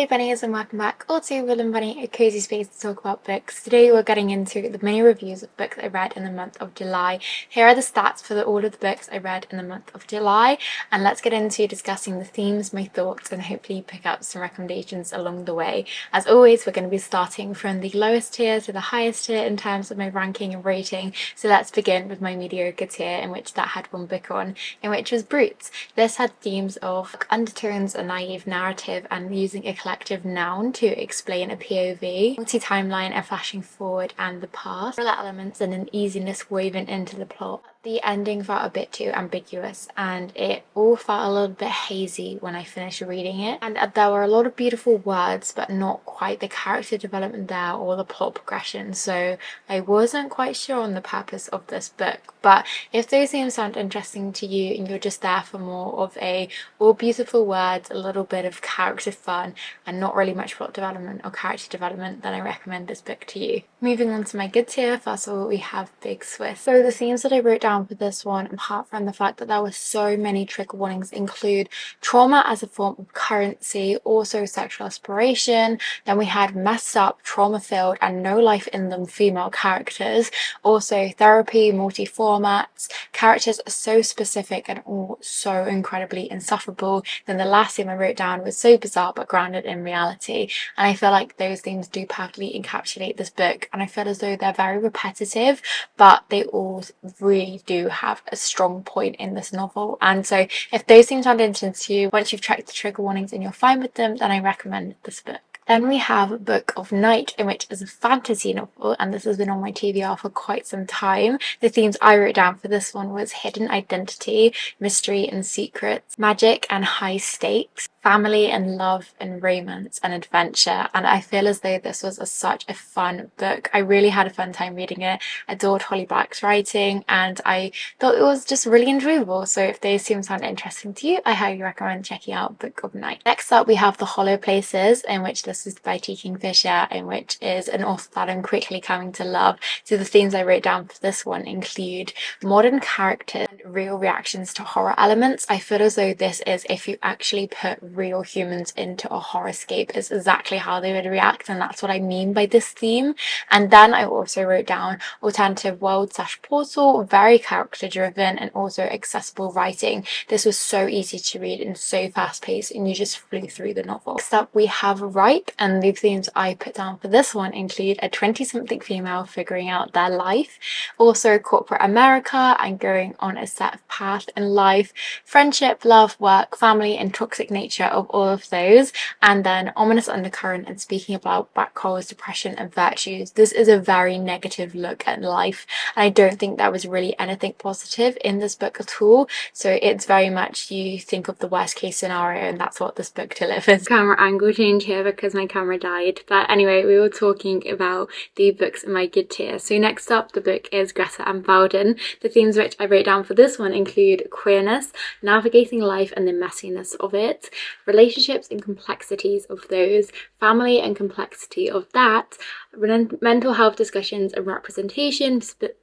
Hello bunnies and welcome back or to Woodland Bunny, a cozy space to talk about books. Today we're getting into the mini reviews of books I read in the month of July. Here are the stats for all of the books I read in the month of July, and let's get into discussing the themes, my thoughts, and hopefully pick up some recommendations along the way. As always, we're going to be starting from the lowest tier to the highest tier in terms of my ranking and rating, so let's begin with my mediocre tier, in which that had one book on, in which was Brutes. This had themes of undertones, a naive narrative, and using a collective noun to explain a POV, multi-timeline and flashing forward and the past, thriller elements and an easiness woven into the plot. The ending felt a bit too ambiguous and it all felt a little bit hazy when I finished reading it, and there were a lot of beautiful words but not quite the character development there or the plot progression, so I wasn't quite sure on the purpose of this book. But if those themes sound interesting to you and you're just there for more of a all beautiful words, a little bit of character fun and not really much plot development or character development, then I recommend this book to you. Moving on to my good tier, first of all we have Big Swiss. So the themes that I wrote down for this one, apart from the fact that there were so many trigger warnings, include trauma as a form of currency, also sexual aspiration, then we had messed up, trauma-filled and no life in them female characters, also therapy, multi-formats, characters are so specific and all so incredibly insufferable. Then the last theme I wrote down was so bizarre but grounded in reality, and I feel like those themes do perfectly encapsulate this book, and I feel as though they're very repetitive but they all really do have a strong point in this novel. And so if those themes sound interesting to you, once you've checked the trigger warnings and you're fine with them, then I recommend this book. Then we have Book of Night, in which is a fantasy novel, and this has been on my TBR for quite some time. The themes I wrote down for this one was hidden identity, mystery and secrets, magic and high stakes, family and love and romance and adventure, and I feel as though this was such a fun book. I really had a fun time reading it, adored Holly Black's writing, and I thought it was just really enjoyable. So if those themes sound interesting to you, I highly recommend checking out Book of Night. Next up we have The Hollow Places, in which this is by ᴍᴇ괱ᴱᴜ, in which is an author that I'm quickly coming to love. So the themes I wrote down for this one include modern characters and real reactions to horror elements. I feel as though this is, if you actually put real humans into a horrorscape, is exactly how they would react, and that's what I mean by this theme. And then I also wrote down alternative world/portal, very character driven and also accessible writing. This was so easy to read and so fast paced, and you just flew through the novel. Next up we have Ripe, and the themes I put down for this one include a 20-something female figuring out their life, also corporate America and going on a set path in life, friendship, love, work, family and toxic nature of all of those, and then ominous undercurrent and speaking about black holes, depression and virtues. This is a very negative look at life, and I don't think there was really anything positive in this book at all, so it's very much you think of the worst case scenario and that's what this book delivers. Camera angle change here because my camera died, but anyway, we were talking about the books in my good tier. So next up the book is Greta and Bowden. The themes which I wrote down for this one include queerness, navigating life and the messiness of it, relationships and complexities of those, family and complexity of that, mental health discussions and representation,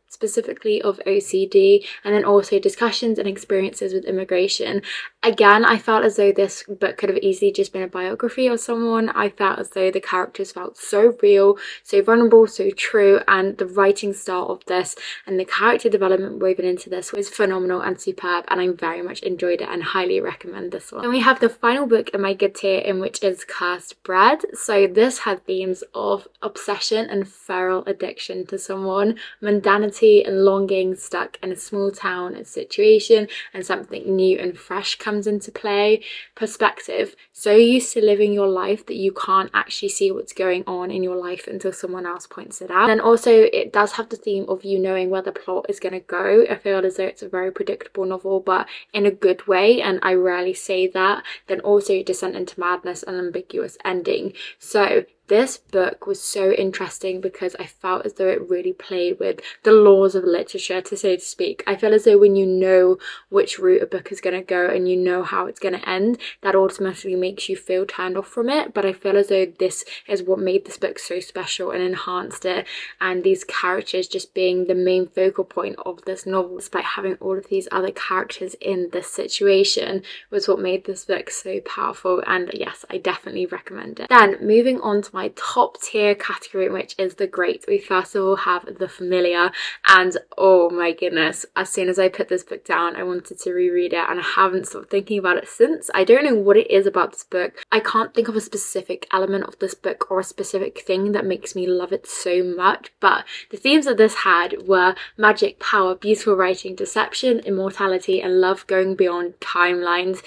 specifically of OCD, and then also discussions and experiences with immigration. Again, I felt as though this book could have easily just been a biography of someone. I felt as though the characters felt so real, so vulnerable, so true, and the writing style of this and the character development woven into this was phenomenal and superb, and I very much enjoyed it and highly recommend this one. Then we have the final book in my good tier, in which is Cursed Bread. So this had themes of obsession and feral addiction to someone, mundanity and longing, stuck in a small town situation, and something new and fresh comes into play. Perspective, so used to living your life that you can't actually see what's going on in your life until someone else points it out. And then also it does have the theme of you knowing where the plot is going to go. I feel as though it's a very predictable novel, but in a good way, and I rarely say that. Then also descent into madness and ambiguous ending. So this book was so interesting because I felt as though it really played with the laws of literature, to so to speak. I feel as though when you know which route a book is going to go and you know how it's going to end, that automatically makes you feel turned off from it. But I feel as though this is what made this book so special and enhanced it, and these characters just being the main focal point of this novel, despite having all of these other characters in this situation, was what made this book so powerful. And yes, I definitely recommend it. Then moving on to my top tier category, which is the great, we first of all have The Familiar. And oh my goodness, as soon as I put this book down, I wanted to reread it, and I haven't stopped thinking about it since. I don't know what it is about this book. I can't think of a specific element of this book or a specific thing that makes me love it so much, but the themes that this had were magic, power, beautiful writing, deception, immortality, and love going beyond timelines.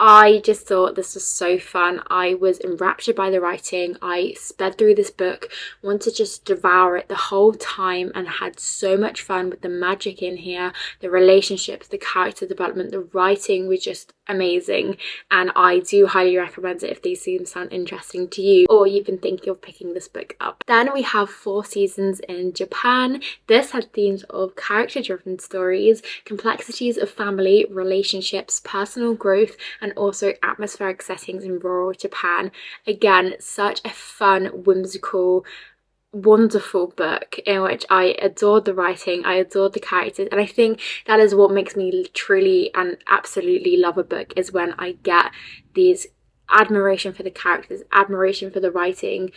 I just thought this was so fun. I was enraptured by the writing. I sped through this book, wanted to just devour it the whole time, and had so much fun with the magic in here, the relationships, the character development, the writing was just amazing, and I do highly recommend it if these themes sound interesting to you or you've been thinking of picking this book up. Then we have 4 Seasons in Japan. This had themes of character-driven stories, complexities of family, relationships, personal growth, and also atmospheric settings in rural Japan. Again, such a fun, whimsical, wonderful book in which I adored the writing, I adored the characters, and I think that is what makes me truly and absolutely love a book, is when I get these admiration for the characters, admiration for the writing,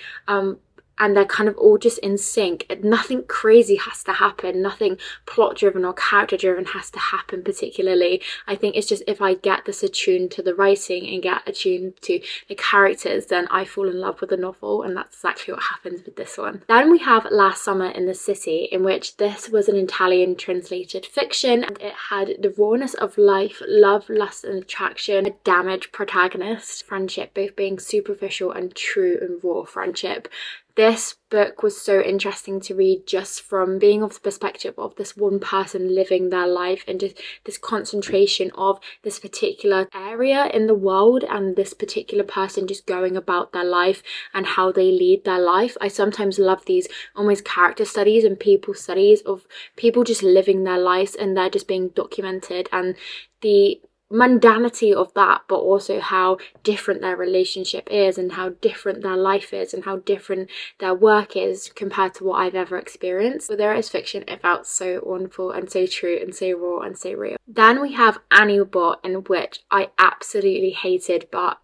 and they're kind of all just in sync. Nothing crazy has to happen, nothing plot driven or character driven has to happen particularly. I think it's just if I get this attuned to the writing and get attuned to the characters, then I fall in love with the novel, and that's exactly what happens with this one. Then we have Last Summer in the City, in which this was an Italian translated fiction, and it had the rawness of life, love, lust and attraction, a damaged protagonist, friendship both being superficial and true and raw friendship. This book was so interesting to read, just from being of the perspective of this one person living their life, and just this concentration of this particular area in the world and this particular person just going about their life and how they lead their life. I sometimes love these almost character studies and people studies of people just living their lives, and they're just being documented, and the mundanity of that, but also how different their relationship is and how different their life is and how different their work is compared to what I've ever experienced. But there is fiction, it felt so wonderful and so true and so raw and so real. Then we have Annie Bot, in which I absolutely hated, but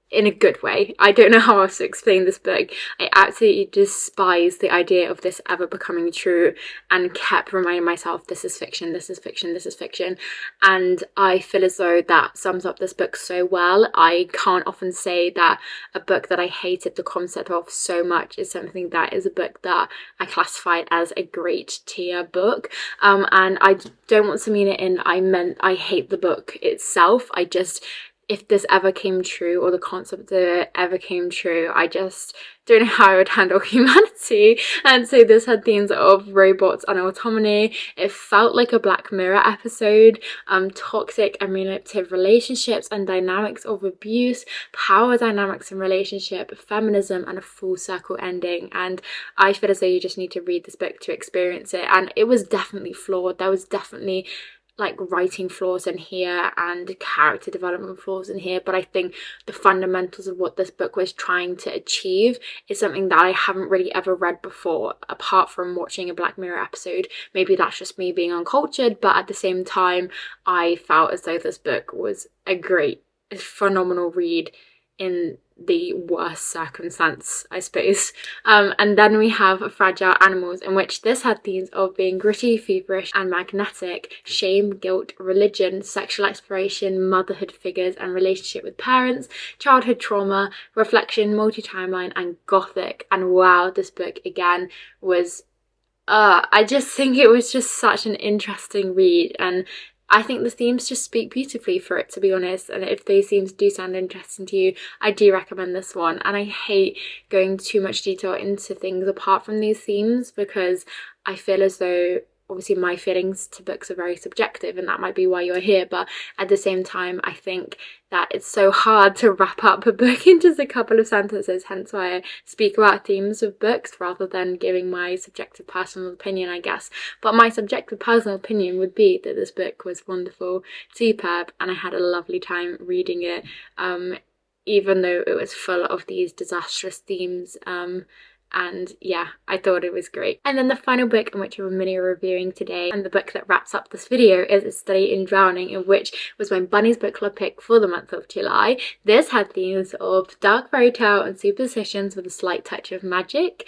in a good way. I don't know how else to explain this book. I absolutely despise the idea of this ever becoming true, and kept reminding myself, this is fiction, this is fiction, this is fiction. And I feel as though that sums up this book so well. I can't often say that a book that I hated the concept of so much is something that is a book that I classified as a great tier book. And I don't want to mean it in I meant I hate the book itself. If this ever came true, or the concept of it ever came true, I just don't know how I would handle humanity. And so this had themes of robots and autonomy. It felt like a Black Mirror episode, toxic and manipulative relationships and dynamics of abuse, power dynamics in relationship, feminism, and a full circle ending. And I feel as though you just need to read this book to experience it. And it was definitely flawed. There was definitely writing flaws in here and character development flaws in here, but I think the fundamentals of what this book was trying to achieve is something that I haven't really ever read before, apart from watching a Black Mirror episode. Maybe that's just me being uncultured, but at the same time I felt as though this book was a phenomenal read in the worst circumstance, I suppose. And then we have Fragile Animals, in which this had themes of being gritty, feverish and magnetic, shame, guilt, religion, sexual exploration, motherhood figures and relationship with parents, childhood trauma, reflection, multi-timeline and gothic. And wow, this book again was I just think it was just such an interesting read, and I think the themes just speak beautifully for it, to be honest. And if those themes do sound interesting to you, I do recommend this one. And I hate going too much detail into things apart from these themes, because I feel as though obviously my feelings to books are very subjective, and that might be why you're here, but at the same time I think that it's so hard to wrap up a book in just a couple of sentences, hence why I speak about themes of books rather than giving my subjective personal opinion, I guess. But my subjective personal opinion would be that this book was wonderful, superb, and I had a lovely time reading it, even though it was full of these disastrous themes. And yeah, I thought it was great. And then the final book in which I'm mini reviewing today, and the book that wraps up this video, is A Study in Drowning, in which was my Bunny's book club pick for the month of July. This had themes of dark fairy tale and superstitions with a slight touch of magic,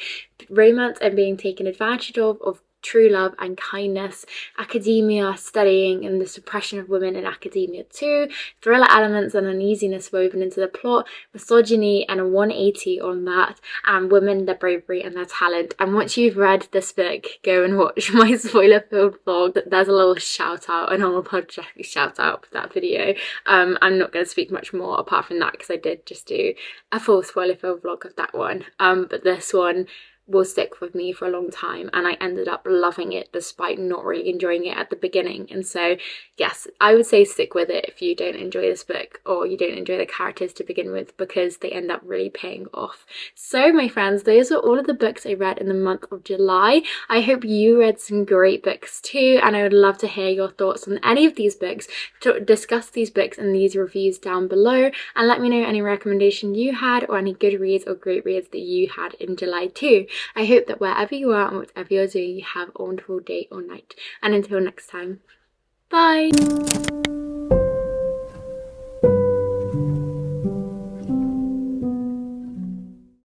romance and being taken advantage of true love and kindness, academia, studying and the suppression of women in academia too, thriller elements and uneasiness woven into the plot, misogyny and a 180 on that, and women, their bravery and their talent. And once you've read this book, go and watch my spoiler-filled vlog. There's a little shout out, an unapologetic shout out for that video. I'm not going to speak much more apart from that because I did just do a full spoiler-filled vlog of that one. But this one will stick with me for a long time, and I ended up loving it despite not really enjoying it at the beginning. And so yes, I would say stick with it if you don't enjoy this book or you don't enjoy the characters to begin with, because they end up really paying off. So my friends, those are all of the books I read in the month of July. I hope you read some great books too, and I would love to hear your thoughts on any of these books. To discuss these books and these reviews down below, and let me know any recommendation you had or any good reads or great reads that you had in July too. I hope that wherever you are and whatever you're doing, you have a wonderful day or night. And until next time, bye!